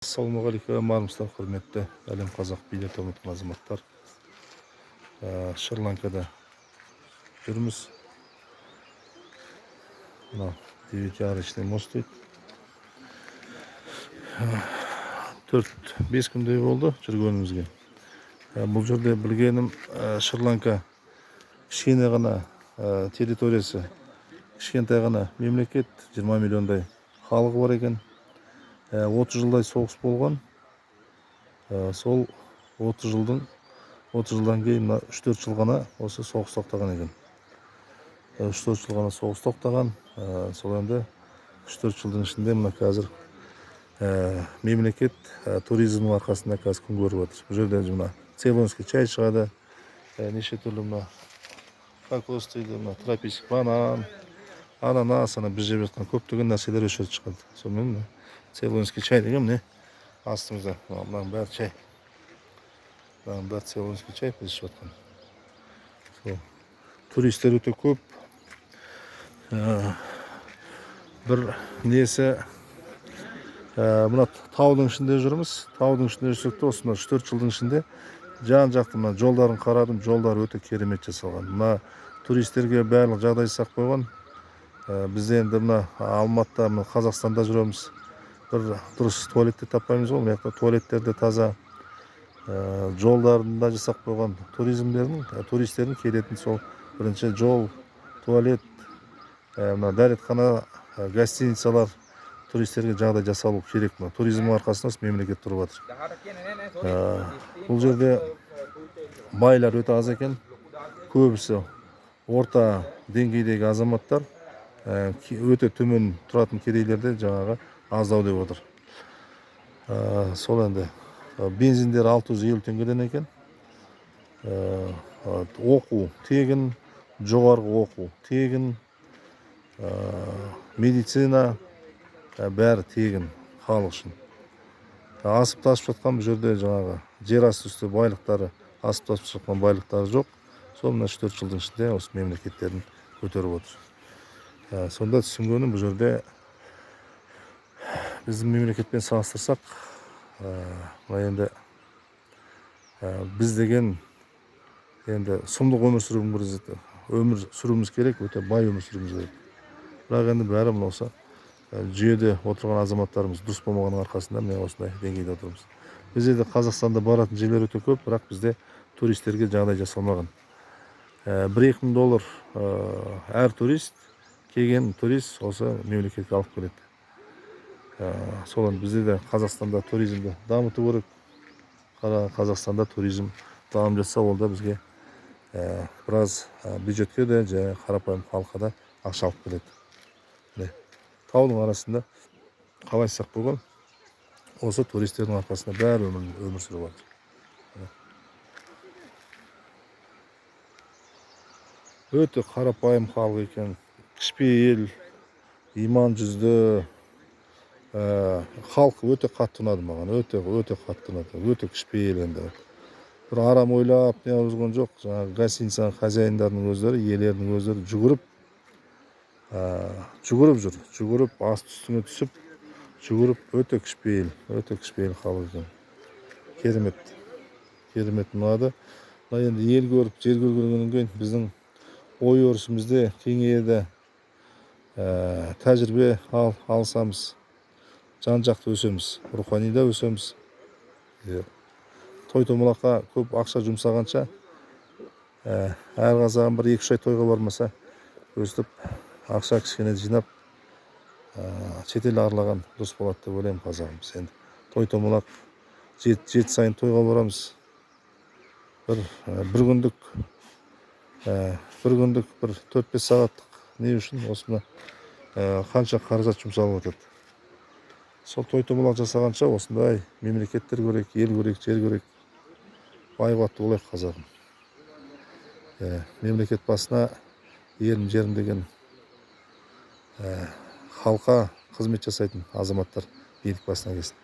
Ассалаумағалейкум, армысыздар құрметті әлем қазақ билеті ұмытқан азаматтар. Шри-Ланкада жүрміз. Мынау 9-ярочный мост дейді. 4-5 күндей болды жүргенімізге. Бұл жерде білгенім, Шри-Ланка кішкене ғана территориясы, кішкентай ғана мемлекет, 20 миллиондай халығы бар екен. 30 жылдай соғыс болған. Сол 30 жылдан кейін 3-4 жыл ғана осы соғыс тоқтаған екен. 3-4 жыл ғана соғыс тоқтаған. Сол енді 3-4 жылдың ішінде мына қазір мемлекет туризмнің арқасында қазір күн көріп отыр. Бұл жерде мына цейлонский чай шығады. Неше түрлі мына кокос дейді, мына тропический банан, ананас, біз жеп жатқан көптеген нәрселер осы жерде шығады. Сонымен цейлонский чай деген міне астымызда. Мынаның бәрі чай. Мынаның бәрі цейлонский чай біз ішіп жатқан. Туристер өте көп. Бір несі, мына таудың ішінде жүрміз. Таудың ішінде жүрсек те осында 3-4 жылдың ішінде жан жақты мына жолдарын қарадым. Жолдар өте керемет жасалған. Мына туристерге барлық жағдай жасап қойған. Біз енді мына Алматыда, мына Қазақстанда жүреміз. Бір дұрыс туалетте таппаймыз ғой. Мына туалеттерде таза, жолдарында жасап қойған туристердің келетін сол бірінші жол, туалет, мына дәретхана, гостиницалар туристерге жағдай жасалу керек. Туризм арқасында мемлекет тұрып жатыр. Бұл жерде байлар өте аз екен. Көбісі орта деңгейдегі азаматтар, өте төмен тұратын кедейлерде жаңағы аздау деп отыр. Сол енді бензиндер 650 теңгеден екен. Оқу тегін, жоғарғы оқу тегін, медицина бәрі тегін халық үшін. Асып тасып жатқан бұл жерде жаңағы жер асты үсті байлықтары, асып тасып жатқан байлықтары жоқ. Сол мына 3-4 жылдың ішінде осы мемлекеттерін көтеріп отыр. Сонда түсінгенім, бұл жерде біздің мемлекетпен салыстырсақ, енді біз деген енді сұмдық өмір сүруіміз керек, өте бай өмір сүруіміз керек. Бірақ енді бәрі мына осы жүйеде отырған азаматтарымыз дұрыс болмағанның арқасында мен осындай деңгейде отырмыз. Бізде де Қазақстанда баратын жерлер өте көп, бірақ бізде туристерге жағдай жасалмаған. $1-2 мың әр турист, келген турист осы мемлекетке алып келеді. Сол бізде де Қазақстанда туризмді дамыту керек. Қазақстанда туризм дамып жатса, ол да бізге біраз бюджетке де, және қарапайым халыққа да ақша алып келеді. Таудың арасында қалай сақ болған, осы туристердің арқасында бәрі өмір сүріп жатыр. Өте қарапайым халық екен, кішіпейіл, иман жүзді халық өте қатты ұнады маған, өте қатты ұнады, өте кішіпейіл енді. Бір арам ойлап не жазған жоқ. Жаңағы гостиницаның хозяиндарының өздері, иелерінің өздері жүгіріп, асты үстіне түсіп, жүгіріп, өте кішіпейіл халық екен. Керемет ұнады. Енді ел көріп, жер көргеннен кейін біздің ой өрісімізде кеңейеді, тәжірибе алсамыз, жан жақты өсеміз, руханida өсеміз. Той-томалаққа көп ақша жұмсағанша, әр қазағым бір 2-3 ай тойға бармаса, өстіп ақша кішкене жинап, шетел аралаған дұрыс болады деп ойлаймын қазағымыз. Енді той-томалақ 7 сайын тойға барамыз. Бір күндік, бір 4-5 сағаттық не үшін осына қанша қаражат жұмсалып жатады. Сол той-томалақ жасағанша осындай мемлекеттер көрек, ел көрек, жер көрек, бай қуатты болайық қазағым. Мемлекет басына елім жерім деген халыққа қызмет жасайтын азаматтар билік басына келсін.